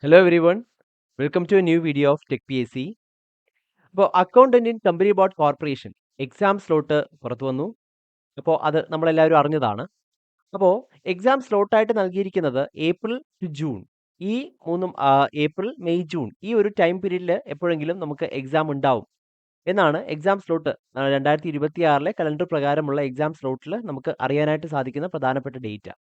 Hello everyone, welcome to a new video of Tech PSC. അപ്പോൾ accountant in company board corporation exam slot പുറത്തു വന്നു. അപ്പോൾ അത് നമ്മളെല്ലാവരും അറിഞ്ഞതാണ്. അപ്പോൾ എക്സാം സ്ലോട്ടായിട്ട് നൽകിയിരിക്കുന്നത് ഏപ്രിൽ ടു ജൂൺ. ഈ ഏപ്രിൽ, മെയ്, ജൂൺ ഈ ഒരു ടൈം പീരീഡിൽ എപ്പോഴെങ്കിലും നമുക്ക് എക്സാം ഉണ്ടാവും എന്നാണ് എക്സാം സ്ലോട്ട് 2026 കലണ്ടർ പ്രകാരമുള്ള എക്സാം സ്ലോട്ടിൽ നമുക്ക് അറിയാനായിട്ട് സാധിക്കുന്ന പ്രധാനപ്പെട്ട ഡേറ്റ്.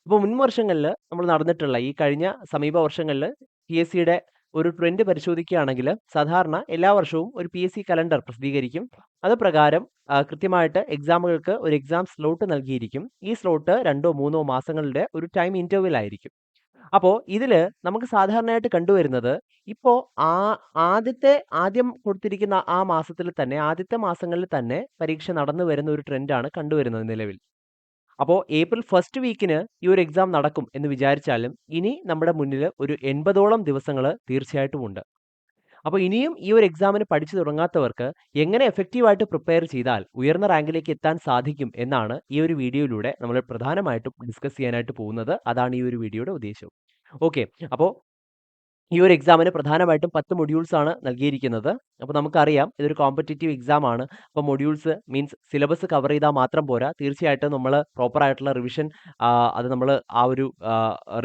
അപ്പോൾ മുൻ വർഷങ്ങളിൽ നമ്മൾ നടന്നിട്ടുള്ള ഈ കഴിഞ്ഞ സമീപ വർഷങ്ങളിൽ PSCയുടെ ഒരു ട്രെൻഡ് പരിശോധിക്കുകയാണെങ്കിൽ സാധാരണ എല്ലാ വർഷവും ഒരു PSC കലണ്ടർ പ്രസിദ്ധീകരിക്കും. അത് പ്രകാരം കൃത്യമായിട്ട് എക്സാമുകൾക്ക് ഒരു എക്സാം സ്ലോട്ട് നൽകിയിരിക്കും. ഈ സ്ലോട്ട് 2-3 മാസങ്ങളുടെ ഒരു ടൈം ഇന്റർവെൽ ആയിരിക്കും. അപ്പോൾ ഇതിൽ നമുക്ക് സാധാരണയായിട്ട് കണ്ടുവരുന്നത് ഇപ്പോൾ ആദ്യം കൊടുത്തിരിക്കുന്ന ആ മാസത്തിൽ തന്നെ ആദ്യത്തെ മാസങ്ങളിൽ തന്നെ പരീക്ഷ നടന്നു വരുന്ന ഒരു ട്രെൻഡാണ് കണ്ടുവരുന്നത് നിലവിൽ. അപ്പോൾ ഏപ്രിൽ ഫസ്റ്റ് വീക്കിന് ഈ ഒരു എക്സാം നടക്കും എന്ന് വിചാരിച്ചാലും ഇനി നമ്മുടെ മുന്നിൽ ഒരു 80ഓളം ദിവസങ്ങൾ തീർച്ചയായിട്ടും ഉണ്ട്. അപ്പോൾ ഇനിയും ഈ ഒരു എക്സാമിന് പഠിച്ചു തുടങ്ങാത്തവർക്ക് എങ്ങനെ എഫക്റ്റീവായിട്ട് പ്രിപ്പയർ ചെയ്താൽ ഉയർന്ന റാങ്കിലേക്ക് എത്താൻ സാധിക്കും എന്നാണ് ഈ ഒരു വീഡിയോയിലൂടെ നമ്മൾ പ്രധാനമായിട്ടും ഡിസ്കസ് ചെയ്യാനായിട്ട് പോകുന്നത്. അതാണ് ഈ ഒരു വീഡിയോയുടെ ഉദ്ദേശം. ഓക്കെ, അപ്പോൾ ഈ ഒരു എക്സാമിന് പ്രധാനമായിട്ടും 10 മൊഡ്യൂൾസ് ആണ് നൽകിയിരിക്കുന്നത്. അപ്പോൾ നമുക്കറിയാം ഇതൊരു കോമ്പറ്റേറ്റീവ് എക്സാം ആണ്. അപ്പോൾ മൊഡ്യൂൾസ് മീൻസ് സിലബസ് കവർ ചെയ്താൽ മാത്രം പോരാ, തീർച്ചയായിട്ടും നമ്മൾ പ്രോപ്പർ ആയിട്ടുള്ള റിവിഷൻ അത് നമ്മൾ ആ ഒരു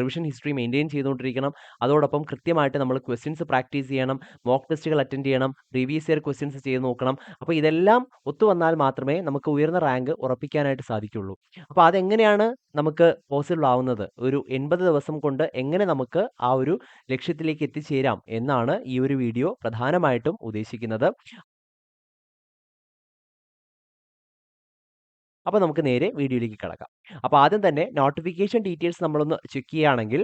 റിവിഷൻ ഹിസ്റ്ററി മെയിൻറ്റെയിൻ ചെയ്തുകൊണ്ടിരിക്കണം. അതോടൊപ്പം കൃത്യമായിട്ട് നമ്മൾ ക്വസ്റ്റ്യൻസ് പ്രാക്ടീസ് ചെയ്യണം, മോക്ക് ടെസ്റ്റുകൾ അറ്റൻഡ് ചെയ്യണം, പ്രീവിയസ് ഇയർ ക്വസ്റ്റ്യൻസ് ചെയ്ത് നോക്കണം. അപ്പോൾ ഇതെല്ലാം ഒത്തുവന്നാൽ മാത്രമേ നമുക്ക് ഉയർന്ന റാങ്ക് ഉറപ്പിക്കാനായിട്ട് സാധിക്കുള്ളൂ. അപ്പോൾ അതെങ്ങനെയാണ് നമുക്ക് പോസിബിൾ ആവുന്നത്? ഒരു 80 ദിവസം കൊണ്ട് എങ്ങനെ നമുക്ക് ആ ഒരു ലക്ഷ്യത്തിലേക്ക് എത്തിച്ചേരാം എന്നാണ് ഈ ഒരു വീഡിയോ പ്രധാനമായിട്ടും ഉദ്ദേശിക്കുന്നത്. അപ്പോൾ നമുക്ക് നേരെ വീഡിയോയിലേക്ക് കടക്കാം. അപ്പോൾ ആദ്യം തന്നെ നോട്ടിഫിക്കേഷൻ ഡീറ്റെയിൽസ് നമ്മളൊന്ന് ചെക്ക് ചെയ്യുകയാണെങ്കിൽ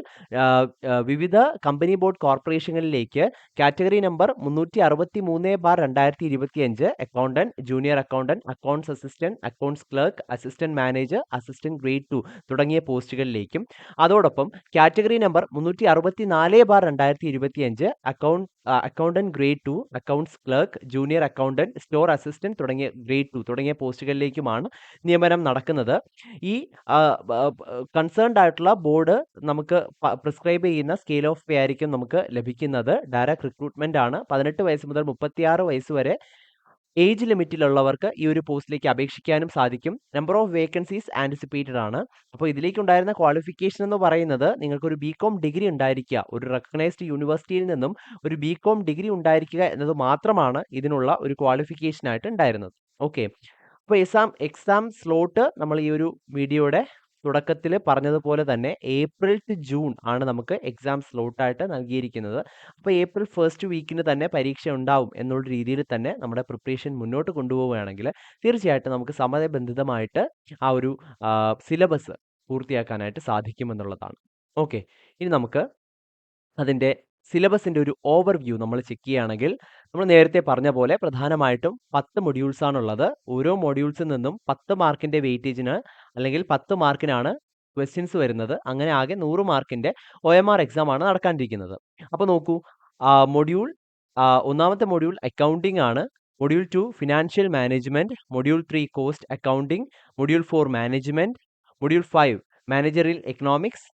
വിവിധ കമ്പനി ബോർഡ് കോർപ്പറേഷനുകളിലേക്ക് category number 363/2025 accountant, junior accountant, accounts assistant, accounts clerk, assistant manager, assistant grade 2 തുടങ്ങിയ പോസ്റ്റുകളിലേക്കും അതോടൊപ്പം category number 364/2025 accountant grade 2, accounts clerk, junior accountant, store assistant തുടങ്ങിയ ഗ്രേഡ് 2 തുടങ്ങിയ പോസ്റ്റുകളിലേക്കുമാണ് നിയമനം നടക്കുന്നത്. ഈ കൺസേൺഡ് ആയിട്ടുള്ള ബോർഡ് നമുക്ക് പ്രിസ്ക്രൈബ് ചെയ്യുന്ന സ്കെയിൽ ഓഫ് പേ ആയിരിക്കും നമുക്ക് ലഭിക്കുന്നത്. ഡയറക്റ്റ് റിക്രൂട്ട്മെന്റ് ആണ്. 18 വയസ്സ് മുതൽ 36 വയസ്സ് വരെ ഏജ് ലിമിറ്റിലുള്ളവർക്ക് ഈ ഒരു പോസ്റ്റിലേക്ക് അപേക്ഷിക്കാനും സാധിക്കും. നമ്പർ ഓഫ് വേക്കൻസീസ് ആൻറ്റിസിപ്പേറ്റഡ് ആണ്. അപ്പോൾ ഇതിലേക്ക് ഉണ്ടായിരുന്ന ക്വാളിഫിക്കേഷൻ എന്ന് പറയുന്നത് നിങ്ങൾക്കൊരു BCom ഡിഗ്രി ഉണ്ടായിരിക്കുക, ഒരു റെക്കഗ്നൈസ്ഡ് യൂണിവേഴ്സിറ്റിയിൽ നിന്നും ഒരു BCom ഡിഗ്രി ഉണ്ടായിരിക്കുക എന്നത് മാത്രമാണ് ഇതിനുള്ള ഒരു ക്വാളിഫിക്കേഷൻ ആയിട്ട് ഉണ്ടായിരുന്നത്. ഓക്കെ, അപ്പോൾ എക്സാം സ്ലോട്ട് നമ്മൾ ഈ ഒരു വീഡിയോയുടെ തുടക്കത്തിൽ പറഞ്ഞതുപോലെ തന്നെ ഏപ്രിൽ ടു ജൂൺ ആണ് നമുക്ക് എക്സാം സ്ലോട്ടായിട്ട് നൽകിയിരിക്കുന്നത്. അപ്പോൾ ഏപ്രിൽ ഫസ്റ്റ് വീക്കിന് തന്നെ പരീക്ഷ ഉണ്ടാവും എന്നുള്ള രീതിയിൽ തന്നെ നമ്മുടെ പ്രിപ്പറേഷൻ മുന്നോട്ട് കൊണ്ടുപോവുകയാണെങ്കിൽ തീർച്ചയായിട്ടും നമുക്ക് സമയബന്ധിതമായിട്ട് ആ ഒരു സിലബസ് പൂർത്തിയാക്കാനായിട്ട് സാധിക്കുമെന്നുള്ളതാണ്. ഓക്കെ, ഇനി നമുക്ക് അതിൻ്റെ സിലബസിൻ്റെ ഒരു ഓവർവ്യൂ നമ്മൾ ചെക്ക് ചെയ്യുകയാണെങ്കിൽ നമ്മൾ നേരത്തെ പറഞ്ഞ പോലെ പ്രധാനമായിട്ടും 10 മൊഡ്യൂൾസ് ആണുള്ളത്. ഓരോ മൊഡ്യൂൾസിൽ നിന്നും 10 മാർക്കിൻ്റെ വെയിറ്റേജിന് അല്ലെങ്കിൽ 10 മാർക്കിനാണ് ക്വസ്റ്റ്യൻസ് വരുന്നത്. അങ്ങനെ ആകെ 100 മാർക്കിൻ്റെ OMR എക്സാം ആണ് നടക്കാനിരിക്കുന്നത്. അപ്പോൾ നോക്കൂ, ഒന്നാമത്തെ മൊഡ്യൂൾ അക്കൗണ്ടിംഗ് ആണ്. Module 2 financial management, module 3 cost accounting, module 4 management, module 5 managerial economics,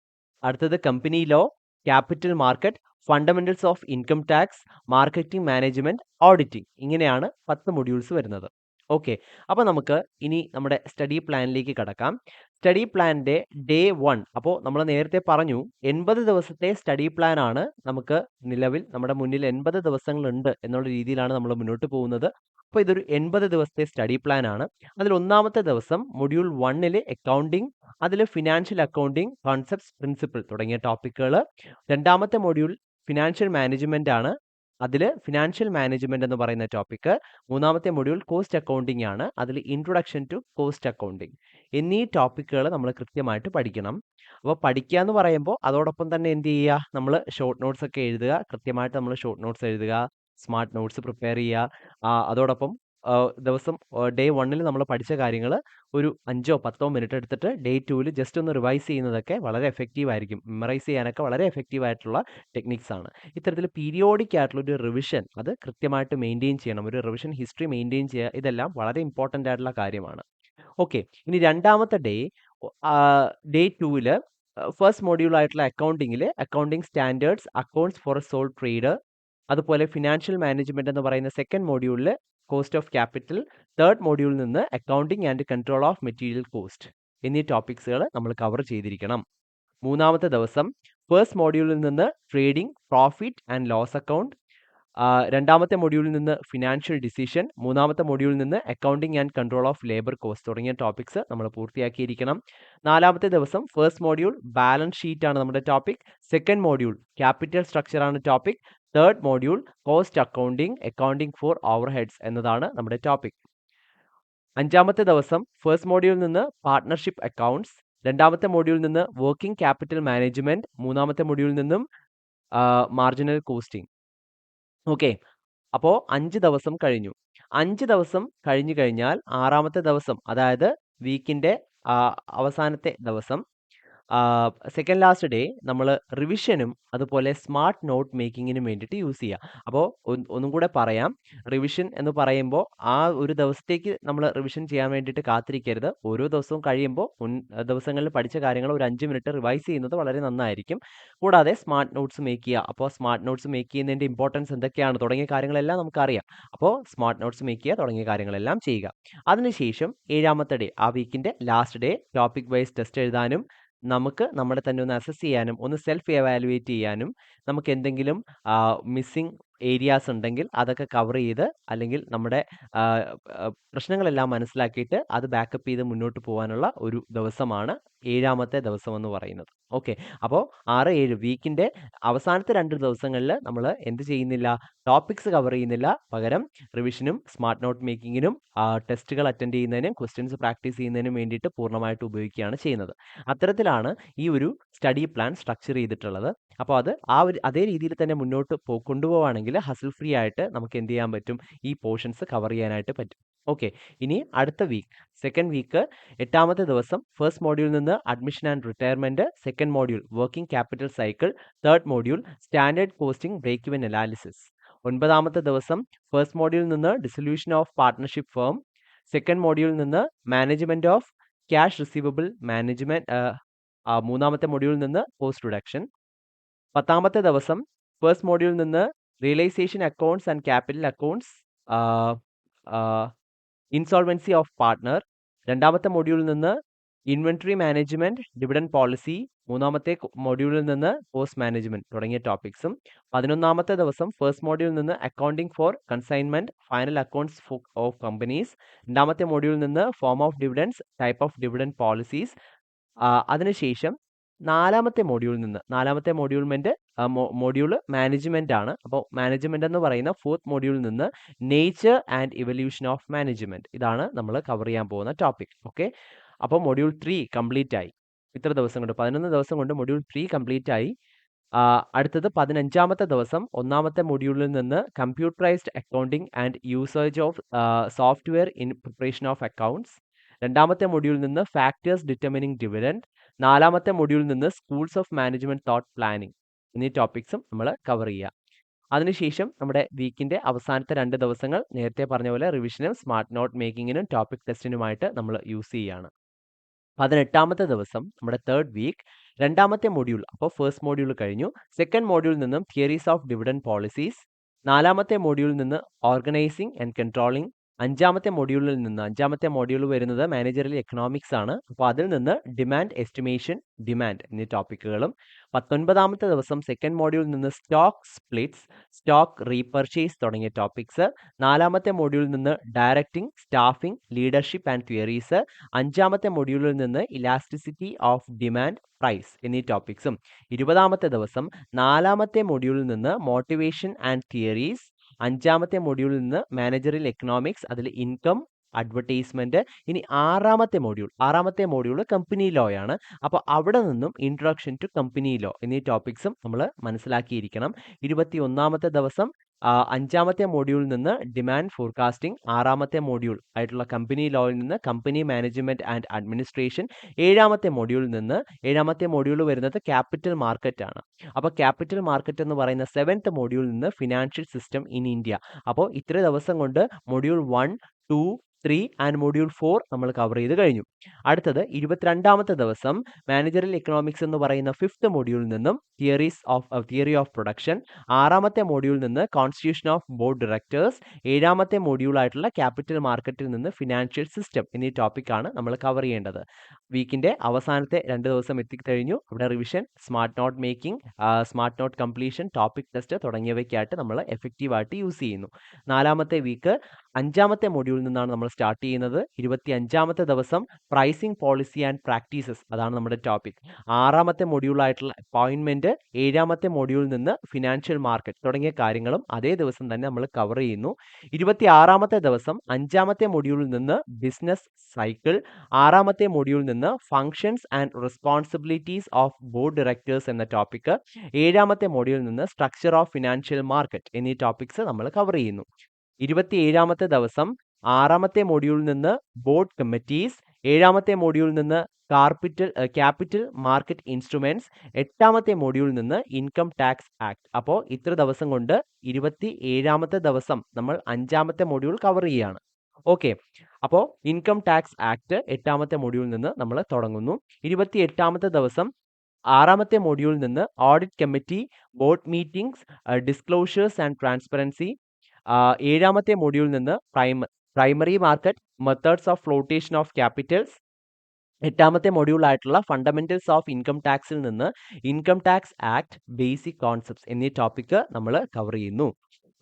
അടുത്തത് company law, capital market, fundamentals of income tax, marketing management, auditing. ഇങ്ങനെയാണ് 10 മൊഡ്യൂൾസ് വരുന്നത്. ഓക്കെ, അപ്പോൾ നമുക്ക് ഇനി നമ്മുടെ സ്റ്റഡി പ്ലാനിലേക്ക് കടക്കാം. സ്റ്റഡി പ്ലാനിൻ്റെ ഡേ 1, അപ്പോൾ നമ്മൾ നേരത്തെ പറഞ്ഞു 80 ദിവസത്തെ സ്റ്റഡി പ്ലാൻ ആണ് നമുക്ക് നിലവിൽ നമ്മുടെ മുന്നിൽ 80 ദിവസങ്ങളുണ്ട് എന്നുള്ള രീതിയിലാണ് നമ്മൾ മുന്നോട്ട് പോകുന്നത്. അപ്പോൾ ഇതൊരു 80 ദിവസത്തെ സ്റ്റഡി പ്ലാൻ ആണ്. അതിൽ ഒന്നാമത്തെ ദിവസം മൊഡ്യൂൾ 1 അക്കൗണ്ടിംഗ്, അതിൽ ഫിനാൻഷ്യൽ അക്കൗണ്ടിംഗ്, കോൺസെപ്റ്റ്സ്, പ്രിൻസിപ്പിൾ തുടങ്ങിയ ടോപ്പിക്കുകൾ. രണ്ടാമത്തെ മൊഡ്യൂൾ ഫിനാൻഷ്യൽ മാനേജ്മെന്റ് ആണ്. അതിൽ ഫിനാൻഷ്യൽ മാനേജ്മെന്റ് എന്ന് പറയുന്ന ടോപ്പിക്ക്. മൂന്നാമത്തെ മൊഡ്യൂൾ കോസ്റ്റ് അക്കൗണ്ടിംഗ് ആണ്. അതിൽ ഇൻട്രൊഡക്ഷൻ ടു കോസ്റ്റ് അക്കൗണ്ടിംഗ് എന്നീ ടോപ്പിക്കുകൾ നമ്മൾ കൃത്യമായിട്ട് പഠിക്കണം. അപ്പോൾ പഠിക്കുക എന്ന് പറയുമ്പോൾ അതോടൊപ്പം തന്നെ എന്ത് ചെയ്യുക, നമ്മൾ ഷോർട്ട് നോട്ട്സ് ഒക്കെ എഴുതുക. കൃത്യമായിട്ട് നമ്മൾ ഷോർട്ട് നോട്ട്സ് എഴുതുക, സ്മാർട്ട് നോട്ട്സ് പ്രിപ്പയർ ചെയ്യുക. അതോടൊപ്പം ദിവസം ഡേ 1 നമ്മൾ പഠിച്ച കാര്യങ്ങൾ ഒരു 5-10 മിനിറ്റ് എടുത്തിട്ട് ഡേ 2 ജസ്റ്റ് ഒന്ന് റിവൈസ് ചെയ്യുന്നതൊക്കെ വളരെ എഫക്റ്റീവ് ആയിരിക്കും. മെമ്മറൈസ് ചെയ്യാനൊക്കെ വളരെ എഫക്റ്റീവ് ആയിട്ടുള്ള ടെക്നിക്സ് ആണ്. ഇത്തരത്തിൽ പീരിയോഡിക് ആയിട്ടുള്ള ഒരു റിവിഷൻ അത് കൃത്യമായിട്ട് മെയിൻറ്റെയിൻ ചെയ്യണം. ഒരു റിവിഷൻ ഹിസ്റ്ററി മെയിൻറ്റെയിൻ ചെയ്യുക, ഇതെല്ലാം വളരെ ഇമ്പോർട്ടൻ്റ് ആയിട്ടുള്ള കാര്യമാണ്. ഓക്കെ, ഇനി രണ്ടാമത്തെ ഡേ 2 ഫസ്റ്റ് മൊഡ്യൂൾ ആയിട്ടുള്ള അക്കൗണ്ടിങ്ങിൽ accounting standards, accounts for a sole trader, അതുപോലെ ഫിനാൻഷ്യൽ മാനേജ്മെന്റ് എന്ന് പറയുന്ന സെക്കൻഡ് മൊഡ്യൂളിൽ കോസ്റ്റ് ഓഫ് ക്യാപിറ്റൽ, തേർഡ് മൊഡ്യൂളിൽ നിന്ന് accounting and control of material cost എന്നീ ടോപ്പിക്സുകൾ നമ്മൾ കവർ ചെയ്തിരിക്കണം. മൂന്നാമത്തെ ദിവസം ഫസ്റ്റ് മൊഡ്യൂളിൽ നിന്ന് trading, profit and loss account, രണ്ടാമത്തെ മൊഡ്യൂളിൽ നിന്ന് ഫിനാൻഷ്യൽ ഡിസിഷൻ, മൂന്നാമത്തെ മൊഡ്യൂളിൽ നിന്ന് accounting and control of labour cost തുടങ്ങിയ ടോപ്പിക്സ് നമ്മൾ പൂർത്തിയാക്കിയിരിക്കണം. നാലാമത്തെ ദിവസം ഫസ്റ്റ് മൊഡ്യൂൾ ബാലൻസ് ഷീറ്റ് ആണ് നമ്മുടെ topic, second module capital structure ആണ് topic, third module cost accounting, accounting for overheads എന്നതാണ് നമ്മുടെ ടോപ്പിക്. അഞ്ചാമത്തെ ദിവസം ഫസ്റ്റ് മൊഡ്യൂളിൽ നിന്ന് പാർട്ട്ണർഷിപ്പ് അക്കൗണ്ട്സ്, രണ്ടാമത്തെ മൊഡ്യൂളിൽ നിന്ന് വർക്കിംഗ് ക്യാപിറ്റൽ മാനേജ്മെന്റ്, മൂന്നാമത്തെ മൊഡ്യൂളിൽ നിന്നും മാർജിനൽ കോസ്റ്റിംഗ്. ഓക്കെ, അപ്പോൾ 5 ദിവസം കഴിഞ്ഞു. 5 ദിവസം കഴിഞ്ഞു കഴിഞ്ഞാൽ ആറാമത്തെ ദിവസം, അതായത് വീക്കിന്റെ അവസാനത്തെ ദിവസം, സെക്കൻഡ് ലാസ്റ്റ് ഡേ നമ്മൾ റിവിഷനും അതുപോലെ സ്മാർട്ട് നോട്ട് മേക്കിങ്ങിനും വേണ്ടിയിട്ട് യൂസ് ചെയ്യുക. അപ്പോൾ ഒന്നും കൂടെ പറയാം, റിവിഷൻ എന്ന് പറയുമ്പോൾ ആ ഒരു ദിവസത്തേക്ക് നമ്മൾ റിവിഷൻ ചെയ്യാൻ വേണ്ടിയിട്ട് കാത്തിരിക്കരുത്. ഓരോ ദിവസവും കഴിയുമ്പോൾ മുൻ ദിവസങ്ങളിൽ പഠിച്ച കാര്യങ്ങൾ ഒരു 5 മിനിറ്റ് റിവൈസ് ചെയ്യുന്നത് വളരെ നന്നായിരിക്കും. കൂടാതെ സ്മാർട്ട് നോട്ട്സ് മേക്ക് ചെയ്യുക. അപ്പോൾ സ്മാർട്ട് നോട്ട്സ് മേക്ക് ചെയ്യുന്നതിൻ്റെ ഇമ്പോർട്ടൻസ് എന്തൊക്കെയാണ് തുടങ്ങിയ കാര്യങ്ങളെല്ലാം നമുക്കറിയാം. അപ്പോൾ സ്മാർട്ട് നോട്ട്സ് മേക്ക് ചെയ്യുക തുടങ്ങിയ കാര്യങ്ങളെല്ലാം ചെയ്യുക. അതിനുശേഷം 7ാമത്തെ ഡേ, ആ വീക്കിൻ്റെ last day, topic wise test എഴുതാനും നമുക്ക് നമ്മളെ തന്നെ ഒന്ന് അസസ് ചെയ്യാനും ഒന്ന് സെൽഫ് എവാലുവേറ്റ് ചെയ്യാനും നമുക്ക് എന്തെങ്കിലും മിസ്സിംഗ് ഏരിയാസ് ഉണ്ടെങ്കിൽ അതൊക്കെ കവർ ചെയ്ത് അല്ലെങ്കിൽ നമ്മുടെ പ്രശ്നങ്ങളെല്ലാം മനസ്സിലാക്കിയിട്ട് അത് ബാക്കപ്പ് ചെയ്ത് മുന്നോട്ട് പോകാനുള്ള ഒരു ദിവസമാണ് 7ാമത്തെ ദിവസം എന്ന് പറയുന്നത്. ഓക്കെ, അപ്പോൾ 6, 7 വീക്കിൻ്റെ അവസാനത്തെ 2 ദിവസങ്ങളിൽ നമ്മൾ എന്ത് ചെയ്യുന്നില്ല, ടോപ്പിക്സ് കവർ ചെയ്യുന്നില്ല, പകരം റിവിഷനും സ്മാർട്ട് നോട്ട് മേക്കിങ്ങിനും ടെസ്റ്റുകൾ അറ്റൻഡ് ചെയ്യുന്നതിനും ക്വസ്റ്റ്യൻസ് പ്രാക്ടീസ് ചെയ്യുന്നതിനും വേണ്ടിയിട്ട് പൂർണ്ണമായിട്ട് ഉപയോഗിക്കുകയാണ് ചെയ്യുന്നത്. അത്തരത്തിലാണ് ഈ ഒരു സ്റ്റഡി പ്ലാൻ സ്ട്രക്ചർ ചെയ്തിട്ടുള്ളത്. അപ്പോൾ അത് അതേ രീതിയിൽ തന്നെ മുന്നോട്ട് കൊണ്ടുപോവുകയാണെങ്കിൽ ഹസിൽ ഫ്രീ ആയിട്ട് നമുക്ക് എന്ത് ചെയ്യാൻ പറ്റും, ഈ പോർഷൻസ് കവർ ചെയ്യാനായിട്ട് പറ്റും. ഓക്കെ, ഇനി അടുത്ത വീക്ക്, സെക്കൻഡ് വീക്ക് 8ാമത്തെ ദിവസം ഫസ്റ്റ് മോഡ്യൂളിൽ നിന്ന് admission and retirement, second module working capital cycle, third module standard costing break even analysis. 9ാമത്തെ ദിവസം ഫസ്റ്റ് മോഡ്യൂളിൽ നിന്ന് dissolution of partnership firm, second മോഡ്യൂളിൽ നിന്ന് management of cash receivable management, മൂന്നാമത്തെ മോഡ്യൂളിൽ നിന്ന് കോസ്റ്റ് റിഡക്ഷൻ. 10ാമത്തെ ദിവസം ഫസ്റ്റ് മോഡ്യൂളിൽ നിന്ന് realisation accounts and capital accounts, insolvency of partner. രണ്ടാമത്തെ മോഡ്യൂളിൽ നിന്ന് ഇൻവെന്ററി മാനേജ്മെന്റ്, ഡിവിഡൻഡ് പോളിസി. മൂന്നാമത്തെ മോഡ്യൂളിൽ നിന്ന് കോസ്റ്റ് മാനേജ്മെന്റ് തുടങ്ങിയ ടോപ്പിക്സും. 11ാമത്തെ ദിവസം ഫസ്റ്റ് മോഡ്യൂളിൽ നിന്ന് accounting four consignment, final accounts of companies. രണ്ടാമത്തെ മോഡ്യൂളിൽ നിന്ന് form of dividends, type of dividend policies. അതിനുശേഷം നാലാമത്തെ മോഡ്യൂള് മാനേജ്മെന്റ് ആണ്. അപ്പോൾ മാനേജ്മെന്റ് എന്ന് പറയുന്ന ഫോർത്ത് മോഡ്യൂളിൽ നിന്ന് nature and evolution of management, ഇതാണ് നമ്മൾ കവർ ചെയ്യാൻ പോകുന്ന ടോപ്പിക്. ഓക്കെ, അപ്പോൾ മൊഡ്യൂൾ 3 കംപ്ലീറ്റ് ആയി. ഇത്ര ദിവസം കൊണ്ട് 11 ദിവസം കൊണ്ട് മൊഡ്യൂൾ 3 കംപ്ലീറ്റ് ആയി. അടുത്തത് 15ാമത്തെ ദിവസം 1ാമത്തെ മൊഡ്യൂളിൽ നിന്ന് computerised accounting and usage of software in preparation of accounts. രണ്ടാമത്തെ മൊഡ്യൂളിൽ നിന്ന് ഫാക്ടേഴ്സ് ഡിറ്റർമിനിങ് ഡിവിഡൻഡ്. 4ാമത്തെ മൊഡ്യൂളിൽ നിന്ന് schools of management thought planning എന്നീ ടോപ്പിക്സും നമ്മൾ കവർ ചെയ്യുക. അതിനുശേഷം നമ്മുടെ വീക്കിന്റെ അവസാനത്തെ 2 ദിവസങ്ങൾ നേരത്തെ പറഞ്ഞ പോലെ റിവിഷനും സ്മാർട്ട് നോട്ട് മേക്കിങ്ങിനും ടോപ്പിക് ടെസ്റ്റിനുമായിട്ട് നമ്മൾ യൂസ് ചെയ്യുകയാണ്. 18ാമത്തെ ദിവസം നമ്മുടെ തേർഡ് വീക്ക്, രണ്ടാമത്തെ മൊഡ്യൂൾ, അപ്പോൾ ഫസ്റ്റ് മൊഡ്യൂൾ കഴിഞ്ഞു. സെക്കൻഡ് മൊഡ്യൂളിൽ നിന്നും തിയറീസ് ഓഫ് ഡിവിഡൻഡ് പോളിസീസ്. 4ാമത്തെ മൊഡ്യൂളിൽ നിന്ന് ഓർഗനൈസിംഗ് ആൻഡ് കൺട്രോളിംഗ്. 5ാമത്തെ മൊഡ്യൂൾ വരുന്നത് മാനേജറിയൽ എക്കണോമിക്സ് ആണ്. അപ്പോൾ അതിൽ നിന്ന് ഡിമാൻഡ് എസ്റ്റിമേഷൻ, ഡിമാൻഡ് എന്നീ ടോപ്പിക്കുകളും. 19ാമത്തെ ദിവസം സെക്കൻഡ് മൊഡ്യൂളിൽ നിന്ന് സ്റ്റോക്ക് സ്പ്ലിറ്റ്സ്, സ്റ്റോക്ക് റീപർച്ചേസ് തുടങ്ങിയ ടോപ്പിക്സ്. 4ാമത്തെ മൊഡ്യൂളിൽ നിന്ന് directing, staffing, leadership and theories. 5ാമത്തെ മൊഡ്യൂളിൽ നിന്ന് ഇലാസ്റ്റിസിറ്റി ഓഫ് ഡിമാൻഡ്, പ്രൈസ് എന്നീ ടോപ്പിക്സും. 20ാമത്തെ ദിവസം 4ാമത്തെ മൊഡ്യൂളിൽ നിന്ന് മോട്ടിവേഷൻ ആൻഡ് തിയറീസ്. 5ാമത്തെ മൊഡ്യൂളിൽ നിന്ന് മാനേജറിയൽ എക്കണോമിക്സ്, അതിൽ ഇൻകം, അഡ്വർടൈസ്മെന്റ്. ഇനി 6ാമത്തെ മൊഡ്യൂൾ കമ്പനി ലോ ആണ്. അപ്പോൾ അവിടെ നിന്നും ഇൻട്രൊഡക്ഷൻ ടു കമ്പനി ലോ എന്നീ ടോപ്പിക്സും നമ്മൾ മനസ്സിലാക്കിയിരിക്കണം. 21ാമത്തെ ദിവസം 5ാമത്തെ മൊഡ്യൂളിൽ നിന്ന് ഡിമാൻഡ് ഫോർകാസ്റ്റിംഗ്. 6ാമത്തെ മൊഡ്യൂൾ ആയിട്ടുള്ള കമ്പനി ലോയിൽ നിന്ന് കമ്പനി മാനേജ്മെന്റ് ആൻഡ് അഡ്മിനിസ്ട്രേഷൻ. 7ാമത്തെ മൊഡ്യൂൾ വരുന്നത് ക്യാപിറ്റൽ മാർക്കറ്റ് ആണ്. അപ്പോൾ ക്യാപിറ്റൽ മാർക്കറ്റ് എന്ന് പറയുന്ന 7th മൊഡ്യൂളിൽ നിന്ന് ഫിനാൻഷ്യൽ സിസ്റ്റം ഇൻ ഇന്ത്യ. അപ്പോൾ ഇത്ര ദിവസം കൊണ്ട് മൊഡ്യൂൾ 1, 2, 3 ആൻഡ് മൊഡ്യൂൾ 4 നമ്മൾ കവർ ചെയ്ത് കഴിഞ്ഞു. അടുത്തത് 22ാമത്തെ ദിവസം മാനേജറിയൽ എക്കണോമിക്സ് എന്ന് പറയുന്ന 5th മൊഡ്യൂളിൽ നിന്നും തിയറി ഓഫ് പ്രൊഡക്ഷൻ, 6ാമത്തെ മൊഡ്യൂളിൽ നിന്ന് കോൺസ്റ്റിറ്റ്യൂഷൻ ഓഫ് ബോർഡ് ഡയറക്ടേഴ്സ്, 7ാമത്തെ മൊഡ്യൂൾ ആയിട്ടുള്ള ക്യാപിറ്റൽ മാർക്കറ്റിൽ നിന്ന് ഫിനാൻഷ്യൽ സിസ്റ്റം എന്നീ ടോപ്പിക്കാണ് നമ്മൾ കവർ ചെയ്യേണ്ടത്. വീക്കിന്റെ അവസാനത്തെ 2 ദിവസം എത്തിക്കഴിഞ്ഞു. അവിടെ revision, smart note making, smart note completion, topic test തുടങ്ങിയവയ്ക്കായിട്ട് നമ്മൾ എഫക്റ്റീവായിട്ട് യൂസ് ചെയ്യുന്നു. 4ാമത്തെ വീക്ക് 5ാമത്തെ മൊഡ്യൂളിൽ നിന്നാണ് നമ്മൾ സ്റ്റാർട്ട് ചെയ്യുന്നത്. 25ാമത്തെ ദിവസം പ്രൈസിംഗ് പോളിസി ആൻഡ് പ്രാക്ടീസസ്, അതാണ് നമ്മുടെ ടോപ്പിക്. 6ാമത്തെ മൊഡ്യൂളായിട്ടുള്ള അപ്പോയിൻമെന്റ്, 7ാമത്തെ മൊഡ്യൂളിൽ നിന്ന് ഫിനാൻഷ്യൽ മാർക്കറ്റ് തുടങ്ങിയ കാര്യങ്ങളും അതേ ദിവസം തന്നെ നമ്മൾ കവർ ചെയ്യുന്നു. 26ാമത്തെ ദിവസം 5ാമത്തെ മൊഡ്യൂളിൽ നിന്ന് ബിസിനസ് സൈക്കിൾ, 6ാമത്തെ മൊഡ്യൂളിൽ നിന്ന് functions and responsibilities of board directors എന്ന ടോപ്പിക്, 7ാമത്തെ മൊഡ്യൂളിൽ നിന്ന് സ്ട്രക്ചർ ഓഫ് ഫിനാൻഷ്യൽ മാർക്കറ്റ് എന്നീ ടോപ്പിക്സ് നമ്മൾ കവർ ചെയ്യുന്നു. 27ാമത്തെ ദിവസം 6ാമത്തെ മൊഡ്യൂളിൽ നിന്ന് ബോർഡ് കമ്മിറ്റീസ്, 7ാമത്തെ മൊഡ്യൂളിൽ നിന്ന് ക്യാപിറ്റൽ മാർക്കറ്റ് ഇൻസ്ട്രുമെന്റ്സ്, 8ാമത്തെ മൊഡ്യൂളിൽ നിന്ന് ഇൻകം ടാക്സ് ആക്ട്. അപ്പോൾ ഇത്ര ദിവസം കൊണ്ട് 27ാമത്തെ ദിവസം നമ്മൾ 5ാമത്തെ മൊഡ്യൂൾ കവർ ചെയ്യുകയാണ്. ഓക്കെ, അപ്പോൾ ഇൻകം ടാക്സ് ആക്ട് 8ാമത്തെ മൊഡ്യൂളിൽ നിന്ന് നമ്മൾ തുടങ്ങുന്നു. 28ാമത്തെ ദിവസം 6ാമത്തെ മൊഡ്യൂളിൽ നിന്ന് audit committee, board meetings, disclosures and transparency, 7ാമത്തെ മൊഡ്യൂളിൽ നിന്ന് primary market, methods of flotation of capitals, 8ാമത്തെ മൊഡ്യൂൾ ആയിട്ടുള്ള ഫണ്ടമെന്റൽസ് ഓഫ് ഇൻകം ടാക്സിൽ നിന്ന് income tax act, basic concepts എന്നീ ടോപ്പിക്ക് നമ്മൾ കവർ ചെയ്യുന്നു.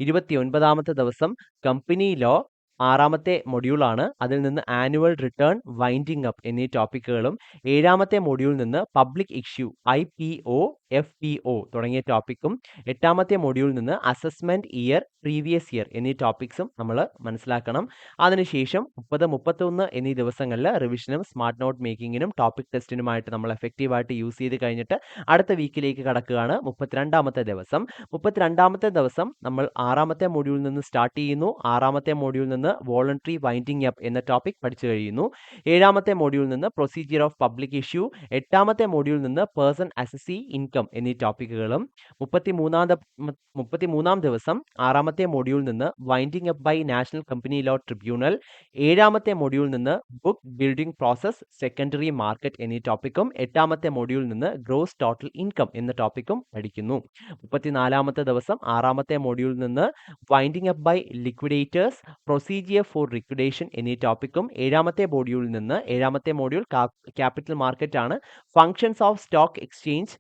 29ാമത്തെ ദിവസം കമ്പനി ലോ 6ാമത്തെ മൊഡ്യൂളാണ്. അതിൽ നിന്ന് ആനുവൽ റിട്ടേൺ, വൈൻഡിങ് അപ്പ് എന്നീ ടോപ്പിക്കുകളും, 7ാമത്തെ മൊഡ്യൂളിൽ നിന്ന് പബ്ലിക് ഇഷ്യൂ, IPO, FPO തുടങ്ങിയ ടോപ്പിക്കും, 8ാമത്തെ മൊഡ്യൂളിൽ നിന്ന് അസസ്മെന്റ് ഇയർ, പ്രീവിയസ് ഇയർ എന്നീ ടോപ്പിക്സും നമ്മൾ മനസ്സിലാക്കണം. അതിനുശേഷം 30, 31 എന്നീ ദിവസങ്ങളിൽ റിവിഷനും സ്മാർട്ട് നോട്ട് മേക്കിങ്ങിനും ടോപ്പിക് ടെസ്റ്റിനുമായിട്ട് നമ്മൾ എഫക്റ്റീവായിട്ട് യൂസ് ചെയ്ത് കഴിഞ്ഞിട്ട് അടുത്ത വീക്കിലേക്ക് കടക്കുകയാണ്. 32ാമത്തെ ദിവസം 32ാമത്തെ ദിവസം നമ്മൾ 6ാമത്തെ മൊഡ്യൂളിൽ നിന്ന് സ്റ്റാർട്ട് ചെയ്യുന്നു. 6ാമത്തെ മൊഡ്യൂളിൽ നിന്ന് വോളണ്ടറി വൈൻഡിങ് അപ്പ് എന്ന ടോപ്പിക് പഠിച്ചു കഴിയുന്നു. 7ാമത്തെ മൊഡ്യൂളിൽ നിന്ന് പ്രൊസീജിയർ ഓഫ് പബ്ലിക് ഇഷ്യൂ, 8ാമത്തെ മൊഡ്യൂളിൽ നിന്ന് പേഴ്സൺ അസസി ഇൻകം എന്നീ ടോപ്പിക്കുകളും, 33ാം ദിവസം 6ാമത്തെ മൊഡ്യൂളിൽ നിന്ന് winding up by national company law tribunal, 7ാമത്തെ മൊഡ്യൂളിൽ നിന്ന് book building process, secondary market എന്നീ ടോപ്പിക്കും, 8ാമത്തെ മൊഡ്യൂളിൽ നിന്ന് ഗ്രോസ് ടോട്ടൽ ഇൻകം എന്ന ടോപ്പിക്കും പഠിക്കുന്നു. 34ാമത്തെ ദിവസം 6ാമത്തെ മൊഡ്യൂളിൽ നിന്ന് winding up by liquidators, procedure for liquidation എന്നീ ടോപ്പിക്കും, 7ാമത്തെ മൊഡ്യൂളിൽ നിന്ന് 7ാമത്തെ മൊഡ്യൂൾ ക്യാപിറ്റൽ മാർക്കറ്റ് ആണ്, functions of stock exchange,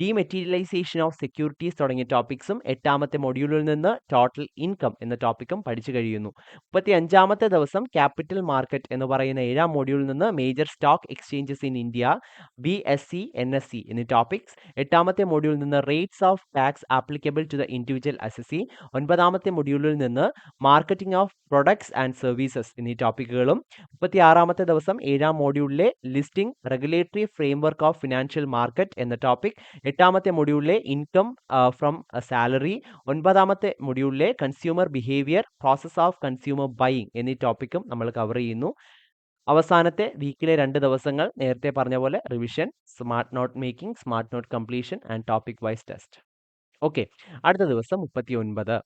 dematerialisation of securities തുടങ്ങിയ ടോപ്പിക്സും 8ാമത്തെ മൊഡ്യൂളിൽ നിന്ന് ടോട്ടൽ ഇൻകം എന്ന ടോപ്പിക്കും പഠിച്ചു കഴിയുന്നു. 35ാമത്തെ ദിവസം ക്യാപിറ്റൽ മാർക്കറ്റ് എന്ന് പറയുന്ന 7ാം മൊഡ്യൂളിൽ നിന്ന് major stock exchanges in India, BSE, NSE എന്നീ ടോപ്പിക്സ്, 8ാമത്തെ മൊഡ്യൂളിൽ നിന്ന് rates of tax applicable to the individual assessee, 9ാമത്തെ മൊഡ്യൂളിൽ നിന്ന് marketing of products and services എന്നീ ടോപ്പിക്കുകളും, 36ാമത്തെ ദിവസം 7ാം മൊഡ്യൂളിലെ listing, regulatory framework of financial market എന്ന ടോപ്പിക്, 8ാമത്തെ മൊഡ്യൂളിലെ ഇൻകം ഫ്രം സാലറി, 9ാമത്തെ മൊഡ്യൂളിലെ consumer behaviour, process of consumer buying എന്നീ ടോപ്പിക്കും നമ്മൾ കവർ ചെയ്യുന്നു. അവസാനത്തെ വീക്കിലെ 2 ദിവസങ്ങൾ നേരത്തെ പറഞ്ഞ പോലെ revision, smart note making, smart note completion and topic wise test. Okay, അടുത്ത ദിവസം 39,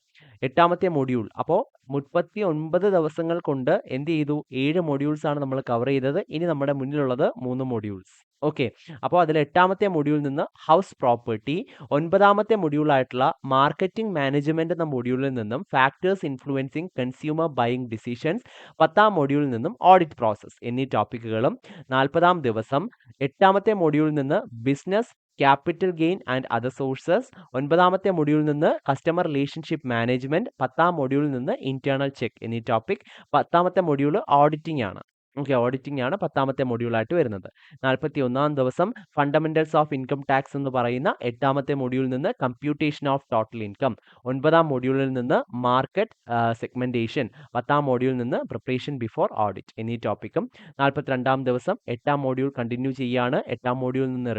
8ാമത്തെ മൊഡ്യൂൾ. അപ്പോൾ 39 ദിവസങ്ങൾ കൊണ്ട് എന്ത് ചെയ്തു? 7 മൊഡ്യൂൾസ് ആണ് നമ്മൾ കവർ ചെയ്തത്. ഇനി നമ്മുടെ മുന്നിലുള്ളത് 3 മൊഡ്യൂൾസ്. ഓക്കെ, അപ്പോൾ അതിൽ 8ാമത്തെ മൊഡ്യൂളിൽ നിന്ന് ഹൗസ് പ്രോപ്പർട്ടി, 9ാമത്തെ മൊഡ്യൂൾ ആയിട്ടുള്ള മാർക്കറ്റിംഗ് മാനേജ്മെന്റ് എന്ന മൊഡ്യൂളിൽ നിന്നും factors influencing consumer buying decisions, 10ാം മൊഡ്യൂളിൽ നിന്നും ഓഡിറ്റ് പ്രോസസ് എന്നീ ടോപ്പിക്കുകളും, 40ാം ദിവസം 8ാമത്തെ മൊഡ്യൂളിൽ നിന്ന് business, capital gain and other sources, 9ാമത്തെ മൊഡ്യൂളിൽ നിന്ന് കസ്റ്റമർ റിലേഷൻഷിപ്പ് മാനേജ്മെന്റ്, 10ാം മൊഡ്യൂളിൽ നിന്ന് ഇന്റേണൽ ചെക്ക് എന്നീ ടോപ്പിക്, 10ാമത്തെ മൊഡ്യൂൾ ഓഡിറ്റിംഗ് ആണ്. ഓക്കെ, ഓഡിറ്റിംഗ് ആണ് 10ാമത്തെ മൊഡ്യൂളായിട്ട് വരുന്നത്. 41ാം ദിവസം ഫണ്ടമെന്റൽസ് ഓഫ് ഇൻകം ടാക്സ് എന്ന് പറയുന്ന 8ാമത്തെ മൊഡ്യൂളിൽ നിന്ന് കമ്പ്യൂട്ടേഷൻ ഓഫ് ടോട്ടൽ ഇൻകം, 9ാം മൊഡ്യൂളിൽ നിന്ന് മാർക്കറ്റ് സെഗ്മെന്റേഷൻ, 10ാം മൊഡ്യൂളിൽ നിന്ന് പ്രിപ്പറേഷൻ ബിഫോർ ഓഡിറ്റ് എന്നീ ടോപ്പിക്കും, 42ാം ദിവസം 8ാം മൊഡ്യൂൾ കണ്ടിന്യൂ ചെയ്യാണ്. 8ാം മൊഡ്യൂളിൽ നിന്ന്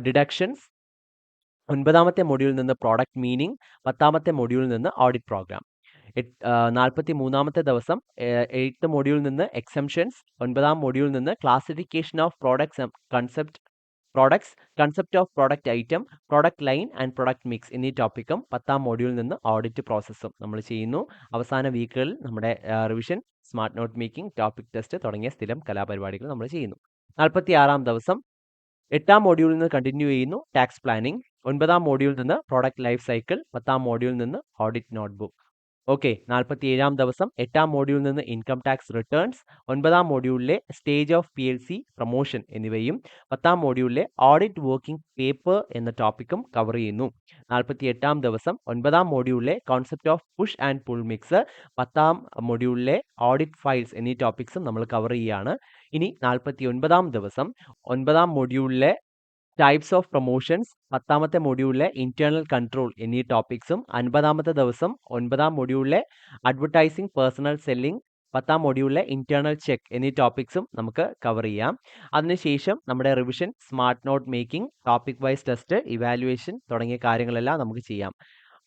ഡിഡക്ഷൻസ്, 9ാമത്തെ മൊഡ്യൂളിൽ നിന്ന് പ്രോഡക്റ്റ് മീനിങ്, 10ാമത്തെ മൊഡ്യൂളിൽ നിന്ന് ഓഡിറ്റ് പ്രോഗ്രാം. 43ാമത്തെ ദിവസം 8th മൊഡ്യൂളിൽ നിന്ന് എക്സംഷൻസ്, 9ാം മൊഡ്യൂളിൽ നിന്ന് classification of products concept products, concept of product item, product line and product mix എന്നീ ടോപ്പിക്കും 10ാം മോഡ്യൂളിൽ നിന്ന് ഓഡിറ്റ് പ്രോസസ്സും നമ്മൾ ചെയ്യുന്നു. അവസാന വീക്കുകളിൽ നമ്മുടെ revision, smart note making, topic test തുടങ്ങിയ സ്ഥിരം കലാപരിപാടികൾ നമ്മൾ ചെയ്യുന്നു. 46ാം ദിവസം 8ാം മോഡ്യൂളിൽ നിന്ന് കണ്ടിന്യൂ ചെയ്യുന്നു ടാക്സ് പ്ലാനിംഗ്, 9ാം മോഡ്യൂളിൽ നിന്ന് പ്രോഡക്റ്റ് ലൈഫ് സൈക്കിൾ, 10ാം മോഡ്യൂളിൽ നിന്ന് ഓഡിറ്റ് നോട്ട്ബുക്ക്. ഓക്കെ, 47ാം ദിവസം 8ാം മോഡ്യൂളിൽ നിന്ന് ഇൻകം ടാക്സ് റിട്ടേൺസ്, 9ാം മോഡ്യൂളിലെ സ്റ്റേജ് ഓഫ് PLC പ്രൊമോഷൻ എന്നിവയും 10ാം മോഡ്യൂളിലെ ഓഡിറ്റ് വർക്കിംഗ് പേപ്പർ എന്ന ടോപ്പിക്കും കവർ ചെയ്യുന്നു. 48ാം ദിവസം 9ാം മോഡ്യൂളിലെ concept of push and pull mix, 10ാം മോഡ്യൂളിലെ ഓഡിറ്റ് ഫയൽസ് എന്നീ ടോപ്പിക്സും നമ്മൾ കവർ ചെയ്യുകയാണ്. ഇനി 49ാം ദിവസം 9ാം മോഡ്യൂളിലെ ടൈപ്സ് ഓഫ് പ്രൊമോഷൻസ്, 10ാമത്തെ മോഡ്യൂളിലെ ഇന്റേണൽ കൺട്രോൾ എന്നീ ടോപ്പിക്സും, 50ാമത്തെ ദിവസം 9ാം മോഡ്യൂളിലെ അഡ്വർടൈസിംഗ്, പേഴ്സണൽ സെല്ലിംഗ്, 10ാം മോഡ്യൂളിലെ ഇന്റേണൽ ചെക്ക് എന്നീ ടോപ്പിക്സും നമുക്ക് കവർ ചെയ്യാം. അതിനുശേഷം നമ്മുടെ revision, smart note making, topic wise test, evaluation തുടങ്ങിയ കാര്യങ്ങളെല്ലാം നമുക്ക് ചെയ്യാം.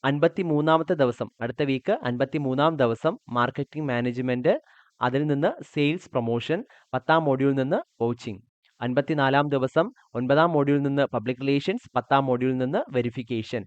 53ാമത്തെ ദിവസം, അടുത്ത വീക്ക് 53ാം ദിവസം മാർക്കറ്റിംഗ് മാനേജ്മെന്റ്, അതിൽ നിന്ന് സെയിൽസ് പ്രൊമോഷൻ, 10ാം മോഡ്യൂളിൽ നിന്ന് കോച്ചിങ്. 54ാം ദിവസം 9ാം മോഡ്യൂളിൽ നിന്ന് പബ്ലിക് റിലേഷൻസ്, 10ാം മോഡ്യൂളിൽ നിന്ന് വെരിഫിക്കേഷൻ.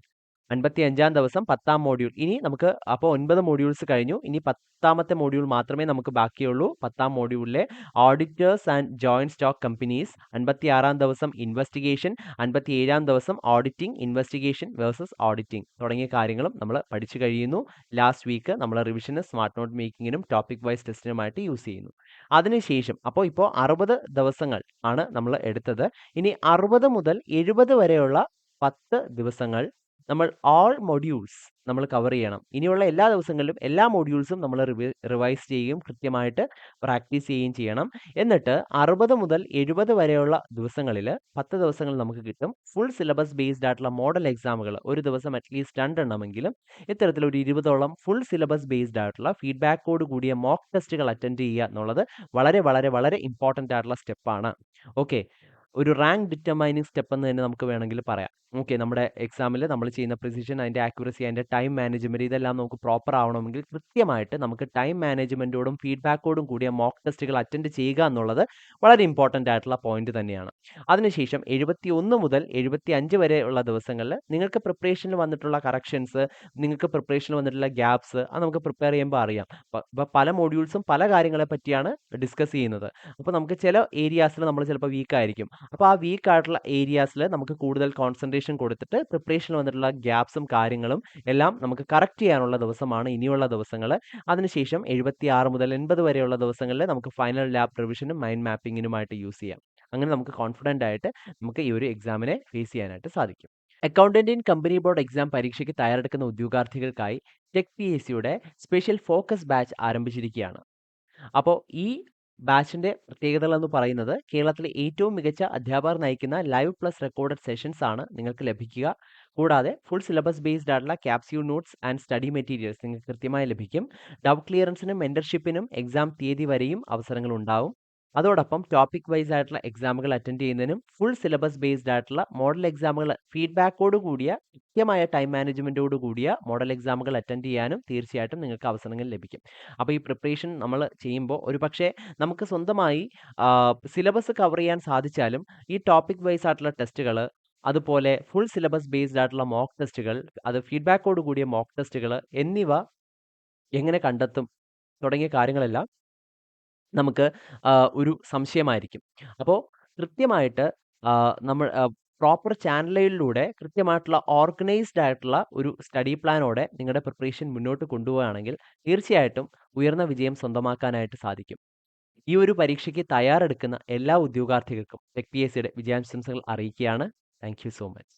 55ാം ദിവസം 10ാം മോഡ്യൂൾ. ഇനി നമുക്ക് അപ്പോൾ 9 മോഡ്യൂൾസ് കഴിഞ്ഞു. ഇനി 10ാമത്തെ മോഡ്യൂൾ മാത്രമേ നമുക്ക് ബാക്കിയുള്ളൂ. 10ാം മോഡ്യൂളിലെ auditors and joint stock companies. 56ാം ദിവസം ഇൻവെസ്റ്റിഗേഷൻ, 57ാം ദിവസം ഓഡിറ്റിംഗ്, ഇൻവെസ്റ്റിഗേഷൻ വേഴ്സസ് ഓഡിറ്റിംഗ് തുടങ്ങിയ കാര്യങ്ങളും നമ്മൾ പഠിച്ചു കഴിയുന്നു. ലാസ്റ്റ് വീക്ക് നമ്മൾ റിവിഷന്, സ്മാർട്ട് നോട്ട് മേക്കിങ്ങിനും ടോപ്പിക് വൈസ് ടെസ്റ്റിനുമായിട്ട് യൂസ് ചെയ്യുന്നു. അതിനുശേഷം അപ്പോൾ 60 ദിവസങ്ങൾ ആണ് നമ്മൾ എടുത്തത്. ഇനി 60 മുതൽ 70 വരെയുള്ള 10 ദിവസങ്ങൾ നമ്മൾ ഓൾ മൊഡ്യൂൾസ് നമ്മൾ കവർ ചെയ്യണം. ഇനിയുള്ള എല്ലാ ദിവസങ്ങളിലും എല്ലാ മൊഡ്യൂൾസും നമ്മൾ റിവൈസ് ചെയ്യുകയും കൃത്യമായിട്ട് പ്രാക്ടീസ് ചെയ്യുകയും ചെയ്യണം. എന്നിട്ട് 60 മുതൽ 70 വരെയുള്ള ദിവസങ്ങളിൽ 10 ദിവസങ്ങൾ നമുക്ക് കിട്ടും. ഫുൾ സിലബസ് ബേസ്ഡ് ആയിട്ടുള്ള മോഡൽ എക്സാമുകൾ ഒരു ദിവസം അറ്റ്ലീസ്റ്റ് 2 എണ്ണമെങ്കിലും ഇത്തരത്തിലൊരു 20ഓളം ഫുൾ സിലബസ് ബേസ്ഡ് ആയിട്ടുള്ള ഫീഡ്ബാക്കോട് കൂടിയ മോക്ക് ടെസ്റ്റുകൾ അറ്റൻഡ് ചെയ്യുക എന്നുള്ളത് വളരെ വളരെ വളരെ ഇമ്പോർട്ടൻ്റ് ആയിട്ടുള്ള സ്റ്റെപ്പാണ്. ഓക്കെ, ഒരു റാങ്ക് ഡിറ്റർമൈനിങ് സ്റ്റെപ്പ് എന്ന് തന്നെ നമുക്ക് വേണമെങ്കിൽ പറയാം. ഓക്കെ, നമ്മുടെ എക്സാമിൽ നമ്മൾ ചെയ്യുന്ന പ്രിസിഷൻ, അതിൻ്റെ ആക്യുറസി, അതിൻ്റെ ടൈം മാനേജ്മെൻറ്റ് ഇതെല്ലാം നമുക്ക് പ്രോപ്പർ ആവണമെങ്കിൽ കൃത്യമായിട്ട് നമുക്ക് ടൈം മാനേജ്മെൻറ്റോടും ഫീഡ്ബാക്കോടും കൂടിയ മോക്ക് ടെസ്റ്റുകൾ അറ്റൻഡ് ചെയ്യുക എന്നുള്ളത് വളരെ ഇമ്പോർട്ടൻ്റ് ആയിട്ടുള്ള പോയിന്റ് തന്നെയാണ്. അതിനുശേഷം 71 മുതൽ 75 വരെ ഉള്ള ദിവസങ്ങളിൽ നിങ്ങൾക്ക് പ്രിപ്പറേഷനിൽ വന്നിട്ടുള്ള കറക്ഷൻസ്, നിങ്ങൾക്ക് പ്രിപ്പറേഷനിൽ വന്നിട്ടുള്ള ഗ്യാപ്സ് അത് നമുക്ക് പ്രിപ്പയർ ചെയ്യുമ്പോൾ അറിയാം. അപ്പോൾ പല മോഡ്യൂൾസും പല കാര്യങ്ങളെ പറ്റിയാണ് ഡിസ്കസ് ചെയ്യുന്നത്. അപ്പോൾ നമുക്ക് ചില ഏരിയാസിൽ നമ്മൾ ചിലപ്പോൾ വീക്കായിരിക്കും. അപ്പോൾ ആ വീക്ക് ആയിട്ടുള്ള ഏരിയാസിൽ നമുക്ക് കൂടുതൽ കോൺസെൻട്രേഷൻ കൊടുത്തിട്ട് പ്രിപ്പറേഷനിൽ വന്നിട്ടുള്ള ഗ്യാപ്സും കാര്യങ്ങളും എല്ലാം നമുക്ക് കറക്റ്റ് ചെയ്യാനുള്ള ദിവസമാണ് ഇനിയുള്ള ദിവസങ്ങൾ. അതിനുശേഷം 76 മുതൽ 80 വരെയുള്ള ദിവസങ്ങളിൽ നമുക്ക് ഫൈനൽ ലാബ് റിവിഷനും മൈൻഡ് മാപ്പിങ്ങിനുമായിട്ട് യൂസ് ചെയ്യാം. അങ്ങനെ നമുക്ക് കോൺഫിഡൻ്റ് ആയിട്ട് നമുക്ക് ഈ ഒരു എക്സാമിനെ ഫേസ് ചെയ്യാനായിട്ട് സാധിക്കും. Accountant in company board exam പരീക്ഷയ്ക്ക് തയ്യാറെടുക്കുന്ന ഉദ്യോഗാർത്ഥികൾക്കായി ടെക് PSCയുടെ സ്പെഷ്യൽ ഫോക്കസ് ബാച്ച് ആരംഭിച്ചിരിക്കുകയാണ്. അപ്പോൾ ഈ ബാച്ചിന്റെ പ്രത്യേകതകൾ എന്ന് പറയുന്നത് കേരളത്തിലെ ഏറ്റവും മികച്ച അധ്യാപകർ നയിക്കുന്ന ലൈവ് പ്ലസ് റെക്കോർഡഡ് സെഷൻസ് ആണ് നിങ്ങൾക്ക് ലഭിക്കുക. കൂടാതെ ഫുൾ സിലബസ് ബേസ്ഡ് ആയിട്ടുള്ള capsule notes and study materials നിങ്ങൾക്ക് കൃത്യമായി ലഭിക്കും. ഡൗട്ട് ക്ലിയറൻസിനും മെന്റർഷിപ്പിനും എക്സാം തീയതി വരെയും അവസരങ്ങൾ ഉണ്ടാവും. അതോടൊപ്പം ടോപ്പിക് വൈസ് ആയിട്ടുള്ള എക്സാമുകൾ അറ്റൻഡ് ചെയ്യുന്നതിനും ഫുൾ സിലബസ് ബേസ്ഡ് ആയിട്ടുള്ള മോഡൽ എക്സാമുകൾ ഫീഡ്ബാക്കോട് കൂടിയ കൃത്യമായ ടൈം മാനേജ്മെൻറ്റോട് കൂടിയ മോഡൽ എക്സാമുകൾ അറ്റൻഡ് ചെയ്യാനും തീർച്ചയായിട്ടും നിങ്ങൾക്ക് അവസരങ്ങൾ ലഭിക്കും. അപ്പോൾ ഈ പ്രിപ്പറേഷൻ നമ്മൾ ചെയ്യുമ്പോൾ ഒരുപക്ഷെ നമുക്ക് സ്വന്തമായി സിലബസ് കവർ ചെയ്യാൻ സാധിച്ചാലും ഈ ടോപ്പിക് വൈസ് ആയിട്ടുള്ള ടെസ്റ്റുകൾ, അതുപോലെ ഫുൾ സിലബസ് ബേസ്ഡ് ആയിട്ടുള്ള മോക്ക് ടെസ്റ്റുകൾ, അത് ഫീഡ്ബാക്കോട് കൂടിയ മോക്ക് ടെസ്റ്റുകൾ എന്നിവ എങ്ങനെ കണ്ടെത്തും തുടങ്ങിയ കാര്യങ്ങളെല്ലാം നമുക്ക് ഒരു സംശയമായിരിക്കും. അപ്പോൾ കൃത്യമായിട്ട് നമ്മൾ പ്രോപ്പർ ചാനലുകളിലൂടെ കൃത്യമായിട്ടുള്ള ഓർഗനൈസ്ഡ് ആയിട്ടുള്ള ഒരു സ്റ്റഡി പ്ലാനോടെ നിങ്ങളുടെ പ്രിപ്പറേഷൻ മുന്നോട്ട് കൊണ്ടുപോവുകയാണെങ്കിൽ തീർച്ചയായിട്ടും ഉയർന്ന വിജയം സ്വന്തമാക്കാനായിട്ട് സാധിക്കും. ഈ ഒരു പരീക്ഷയ്ക്ക് തയ്യാറെടുക്കുന്ന എല്ലാ ഉദ്യോഗാർത്ഥികൾക്കും ടെക് PSCയുടെ വിജയാശംസകൾ അറിയിക്കുകയാണ്. Thank you so much.